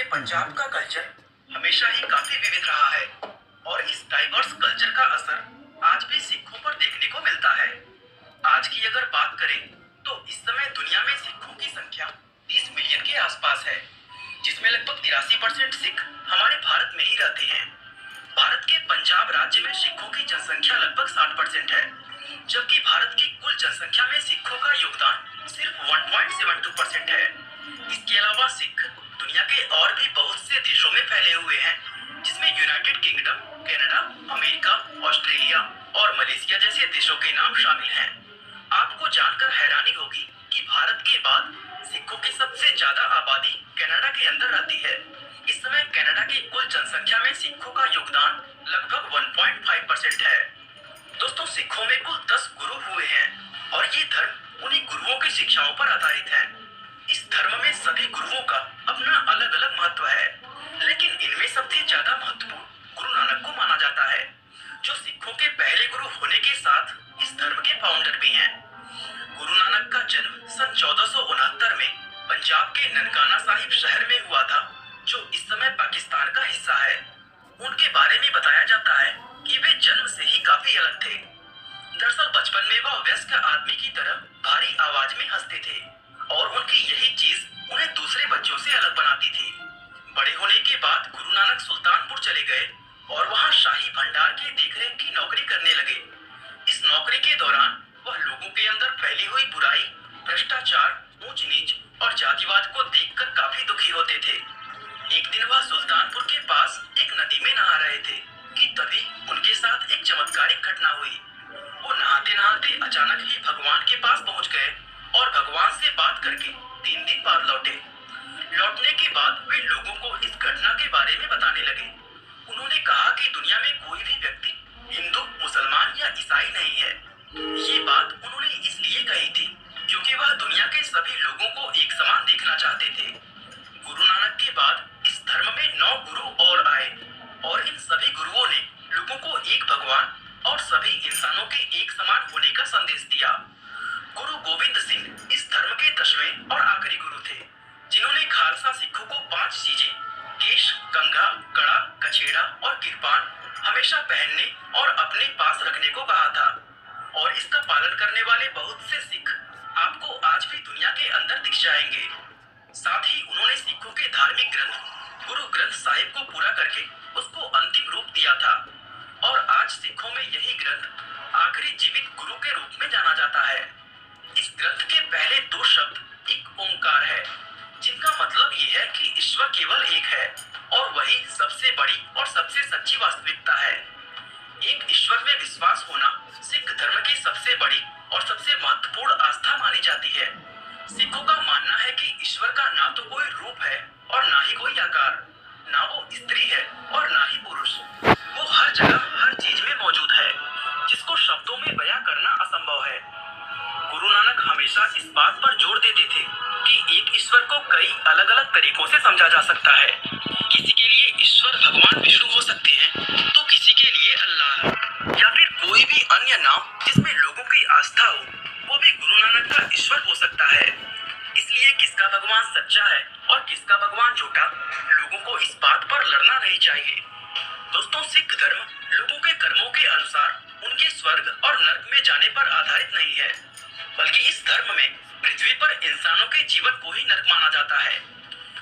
पंजाब का कल्चर हमेशा ही काफी विविध रहा है और इस डाइवर्स कल्चर का असर आज भी सिखों पर देखने को मिलता है। आज की अगर बात करें तो इस समय दुनिया में सिखों की संख्या 30 मिलियन के आसपास है, जिसमें लगभग 83% सिख हमारे भारत में ही रहते हैं। भारत के पंजाब राज्य में सिखों की जनसंख्या लगभग 60% है, जबकि भारत की कुल जनसंख्या में सिखों का योगदान सिर्फ 1.72% है। इसके अलावा सिख दुनिया के और भी बहुत से देशों में फैले हुए हैं, जिसमें United kingdom, Canada, America, Australia और मलेशिया जैसे देशों के नाम शामिल हैं। आपको जानकर हैरानी होगी कि भारत के बाद सिखों की सबसे ज्यादा आबादी कनाडा के अंदर रहती है। इस समय कनाडा की कुल जनसंख्या में सिखों का योगदान लगभग 1.5% है। दोस्तों, सिखों में कुल 10 गुरु हुए हैं और ये धर्म उन्हीं गुरुओं की शिक्षाओं पर आधारित है। इस धर्म में सभी गुरुओं का अपना अलग अलग महत्व है, लेकिन इनमें सबसे ज्यादा महत्वपूर्ण गुरु नानक को माना जाता है, जो सिखों के पहले गुरु होने के साथ इस धर्म के फाउंडर भी हैं। गुरु नानक का जन्म सन 1469 में पंजाब के ननकाना साहिब शहर में हुआ था, जो इस समय पाकिस्तान का हिस्सा है। उनके बारे में बताया जाता है कि वे जन्म से ही काफी अलग थे। दरअसल बचपन में वह वयस्क आदमी की तरह भारी आवाज में हंसते थे और उनकी यही चीज उन्हें दूसरे बच्चों से अलग बनाती थी। बड़े होने के बाद गुरु नानक सुल्तानपुर चले गए और वहां शाही भंडार की देखरेख की नौकरी करने लगे। इस नौकरी के दौरान वह लोगों के अंदर फैली हुई बुराई, भ्रष्टाचार, ऊंच नीच और जातिवाद को देखकर काफी दुखी होते थे। एक दिन वह सुल्तानपुर के पास एक नदी में नहा रहे थे कि तभी उनके साथ एक चमत्कारिक घटना हुई। वो नहाते नहाते अचानक ही भगवान के पास पहुंच गए और भगवान से बात करके 3 दिन बाद लौटे। लौटने के बाद वे लोगों को इस घटना के बारे में बताने लगे। उन्होंने कहा कि दुनिया में कोई भी व्यक्ति हिंदू, मुसलमान या ईसाई नहीं है। ये बात उन्होंने इसलिए कही थी क्योंकि वह दुनिया के सभी लोगों को एक समान देखना चाहते थे। गुरु नानक के बाद इस धर्म में 9 गुरु और आए और इन सभी गुरुओं ने लोगों को एक भगवान और सभी इंसानों के एक समान होने का संदेश दिया। गुरु गोविंद सिंह इस धर्म के 10वें और आखिरी गुरु थे, जिन्होंने खालसा सिखों को 5 चीजें केश, कंघा, कड़ा, कछेड़ा और किरपान हमेशा पहनने और अपने पास रखने को कहा था। और इसका पालन करने वाले बहुत से सिख आपको आज भी दुनिया के अंदर दिख जाएंगे। साथ ही उन्होंने सिखों के धार्मिक ग्रंथ गुरु ग्रंथ साहिब को पूरा करके उसको अंतिम रूप दिया था और आज सिखों में यही ग्रंथ आखिरी जीवित गुरु के रूप में जाना जाता है। इस ग्रंथ के पहले 2 शब्द एक ओंकार है, जिनका मतलब ये है कि ईश्वर केवल एक है और वही सबसे बड़ी और सबसे सच्ची वास्तविकता है। एक ईश्वर में विश्वास होना सिख धर्म की सबसे बड़ी और सबसे महत्वपूर्ण आस्था मानी जाती है। सिखों का मानना है कि ईश्वर का ना तो कोई रूप है और ना ही कोई आकार, ना वो स्त्री है और ना ही पुरुष। वो हर जगह हर चीज में मौजूद है, जिसको शब्दों में बयां करना असंभव है। गुरु नानक हमेशा इस बात पर जोर देते थे कि एक ईश्वर को कई अलग अलग तरीकों से समझा जा सकता है। किसी के लिए ईश्वर भगवान विष्णु हो सकते हैं, तो किसी के लिए अल्लाह या फिर कोई भी अन्य नाम जिसमें लोगों की आस्था हो, वो भी गुरु नानक का ईश्वर हो सकता है। इसलिए किसका भगवान सच्चा है और किसका भगवान झूठा, लोगों को इस बात पर लड़ना नहीं चाहिए। दोस्तों, सिख धर्म लोगों के कर्मों के अनुसार उनके स्वर्ग और नर्क में जाने पर आधारित नहीं है, बल्कि इस धर्म में पृथ्वी पर इंसानों के जीवन को ही नर्क माना जाता है,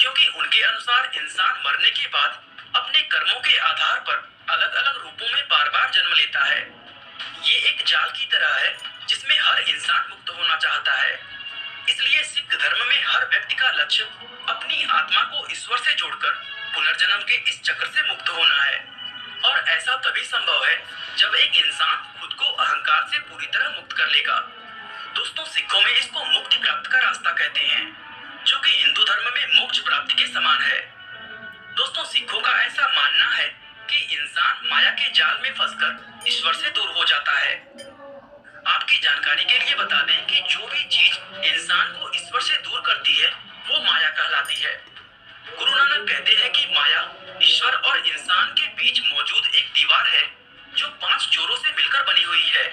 क्योंकि उनके अनुसार इंसान मरने के बाद अपने कर्मों के आधार पर अलग अलग रूपों में बार बार जन्म लेता है। ये एक जाल की तरह है जिसमें हर इंसान मुक्त होना चाहता है। इसलिए सिख धर्म में हर व्यक्ति का लक्ष्य अपनी आत्मा को ईश्वर से जोड़कर पुनर्जन्म के इस चक्र से मुक्त होना है। और ऐसा तभी संभव है जब एक इंसान खुद को अहंकार से पूरी तरह मुक्त कर लेगा। दोस्तों, सिखों में इसको मुक्ति प्राप्त का रास्ता कहते हैं, जो कि हिंदू धर्म में मोक्ष प्राप्ति के समान है। दोस्तों, सिखों का ऐसा मानना है कि इंसान माया के जाल में फंसकर ईश्वर से दूर हो जाता है। आपकी जानकारी के लिए बता दें कि जो भी चीज इंसान को ईश्वर से दूर करती है, वो माया कहलाती है। गुरु नानक कहते हैं कि माया ईश्वर और इंसान के बीच मौजूद एक दीवार है, जो 5 चोरों से मिलकर बनी हुई है।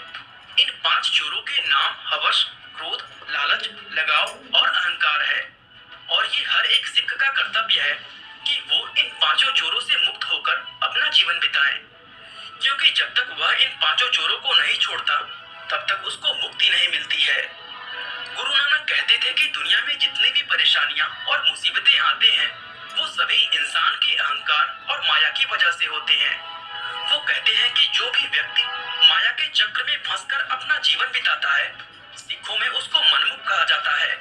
इन 5 चोरों के नाम हवस, क्रोध, लालच, लगाव और अहंकार है। और ये हर एक सिख का कर्तव्य है कि वो इन पांचों चोरों से मुक्त होकर अपना जीवन बिताए, क्योंकि जब तक वह इन पांचों चोरों को नहीं छोड़ता तब तक उसको मुक्ति नहीं मिलती है। गुरु नानक कहते थे कि दुनिया में जितनी भी परेशानियां और मुसीबतें आते हैं वो सभी इंसान के अहंकार और माया की वजह से होते हैं। वो कहते हैं कि जो भी व्यक्ति माया के चक्र में फंसकर अपना जीवन बिताता है, सिखों में उसको मनमुख कहा जाता है।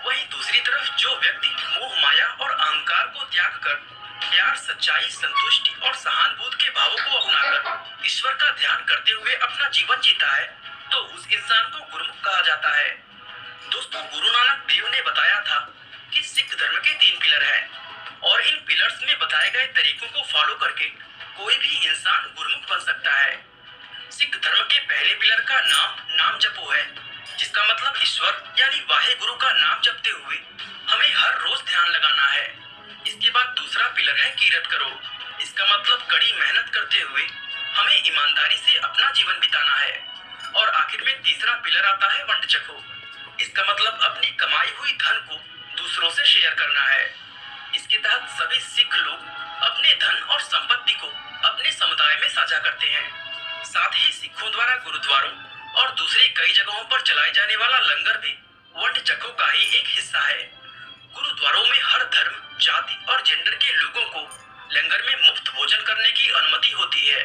वहीं दूसरी तरफ जो व्यक्ति मोह माया और अहंकार को त्याग कर प्यार, सच्चाई, संतुष्टि और सहानुभूति के भावों को अपनाकर ईश्वर का ध्यान करते हुए अपना जीवन जीता है, तो उस इंसान को गुरुमुख कहा जाता है। दोस्तों, गुरु नानक देव ने बताया था कि सिख धर्म के 3 पिलर हैं और इन पिलर्स में बताए गए तरीकों को फॉलो करके कोई भी इंसान गुरुमुख बन सकता है। सिख धर्म के पहले पिलर का नाम जपो है, जिसका मतलब ईश्वर यानी वाहे गुरु का नाम जपते हुए हमें हर रोज ध्यान लगाना है। इसके बाद दूसरा पिलर है कीरत करो। इसका मतलब कड़ी मेहनत करते हुए हमें ईमानदारी से अपना जीवन बिताना है। और आखिर में तीसरा पिलर आता है वंड चखो। इसका मतलब अपनी कमाई हुई धन को दूसरों से शेयर करना है। इसके तहत सभी सिख लोग अपने धन और संपत्ति को अपने समुदाय में साझा करते हैं। साथ ही सिखों द्वारा गुरुद्वारों और दूसरी कई जगहों पर चलाए जाने वाला लंगर भी वंड चखो का ही एक हिस्सा है। गुरुद्वारों में हर धर्म, जाति और जेंडर के लोगों को लंगर में मुफ्त भोजन करने की अनुमति होती है।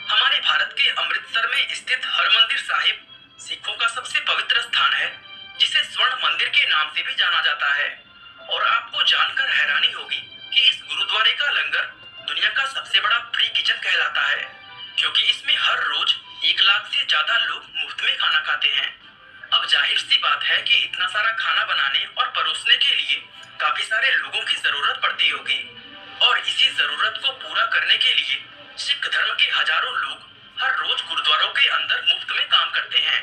हमारे भारत के अमृतसर में स्थित हरमंदिर साहिब सिखों का सबसे पवित्र स्थान है, जिसे स्वर्ण मंदिर के नाम से भी जाना जाता है। और आपको जानकर हैरानी होगी कि इस गुरुद्वारे का लंगर दुनिया का सबसे बड़ा फ्री किचन कहलाता है, क्योंकि इसमें हर रोज 1 लाख से ज्यादा लोग मुफ्त में खाना खाते हैं। अब जाहिर सी बात है कि इतना सारा खाना बनाने और परोसने के लिए काफी सारे लोगों की जरूरत पड़ती होगी, और इसी जरूरत को पूरा करने के लिए सिख धर्म के हजारों लोग हर रोज गुरुद्वारों के अंदर मुफ्त में काम करते हैं।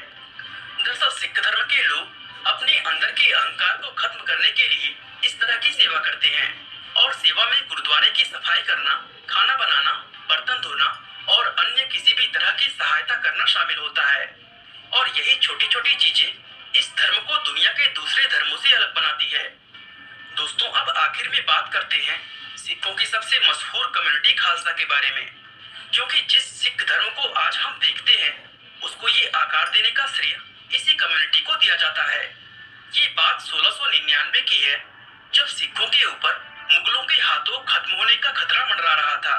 दरअसल सिख धर्म के लोग अपने अंदर के अहंकार को खत्म करने के लिए इस तरह की सेवा करते हैं, और सेवा में गुरुद्वारे की सफाई करना, खाना बनाना, बर्तन धोना और अन्य किसी भी तरह की सहायता करना शामिल होता है। और यही छोटी छोटी चीजें इस धर्म को दुनिया के दूसरे धर्मों से अलग बनाती है। दोस्तों, अब आखिर में बात करते हैं सिखों की सबसे मशहूर कम्युनिटी खालसा के बारे में, क्योंकि जिस सिख धर्म को आज हम देखते हैं उसको ये आकार देने का श्रेय इसी कम्युनिटी को दिया जाता है। ये बात 1699 की है, जब सिखों के ऊपर मुगलों के हाथों खत्म होने का खतरा मंडरा रहा था।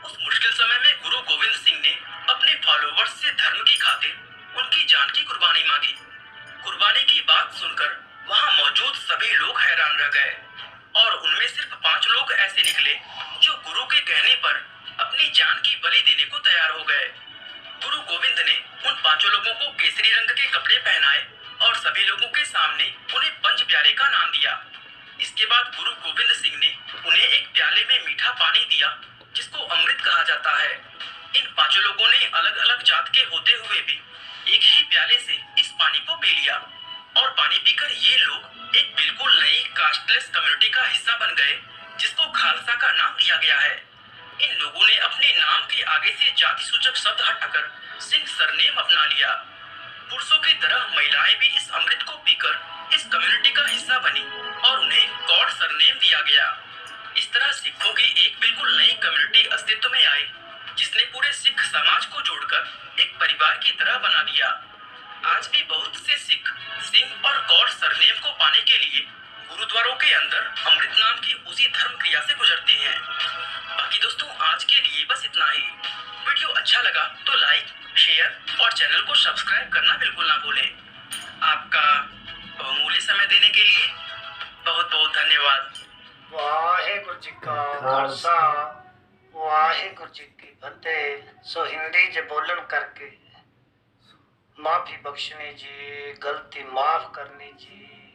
उस मुश्किल समय में गुरु गोविंद सिंह ने अपने फॉलोवर्स से धर्म की खातिर उनकी जान की कुर्बानी मांगी। कुर्बानी की बात सुनकर वहां मौजूद सभी लोग हैरान रह गए, और उनमें सिर्फ 5 लोग ऐसे निकले जो गुरु के कहने पर अपनी जान की बलि देने को तैयार हो गए। गुरु गोविंद ने उन 5 लोगों को केसरी रंग के कपड़े पहनाए और सभी लोगों के सामने उन्हें पंच प्यारे का नाम दिया। इसके बाद गुरु गोविंद सिंह ने उन्हें एक प्याले में मीठा पानी दिया, जिसको अमृत कहा जाता है। इन 5 लोगों ने अलग अलग जात के होते हुए भी एक ही प्याले से इस पानी को पी लिया, और पानी पीकर ये लोग एक बिल्कुल नई कास्टलेस कम्युनिटी का हिस्सा बन गए, जिसको खालसा का नाम दिया गया है। इन लोगों ने अपने नाम के आगे से जाति सूचक शब्द हटाकर सिंह सरनेम अपना लिया। पुरुषों की तरह महिलाएं भी इस अमृत को पीकर इस कम्युनिटी का हिस्सा बनी और उन्हें कौड़ सरनेम दिया गया। इस तरह सिखों की एक बिल्कुल नई कम्युनिटी अस्तित्व में आई, जिसने पूरे सिख समाज को जोड़कर एक परिवार की तरह बना दिया। आज भी बहुत से सिख सिंह और कौड़ सरनेम को पाने के लिए गुरुद्वारों के अंदर अमृत नाम की उसी धर्म क्रिया से गुजरते हैं। बाकी दोस्तों, आज के लिए बस इतना ही। वीडियो अच्छा लगा तो लाइक, शेयर और चैनल को सब्सक्राइब करना बिल्कुल ना भूलें। आपका बहुमूल्य समय देने के लिए बहुत बहुत धन्यवाद। वाहेगुरु जी का खालसा, वाहेगुरु जी की फतेह। सो हिंदी ज बोलन करके माफी बख्शनी जी, गलती माफ करनी जी।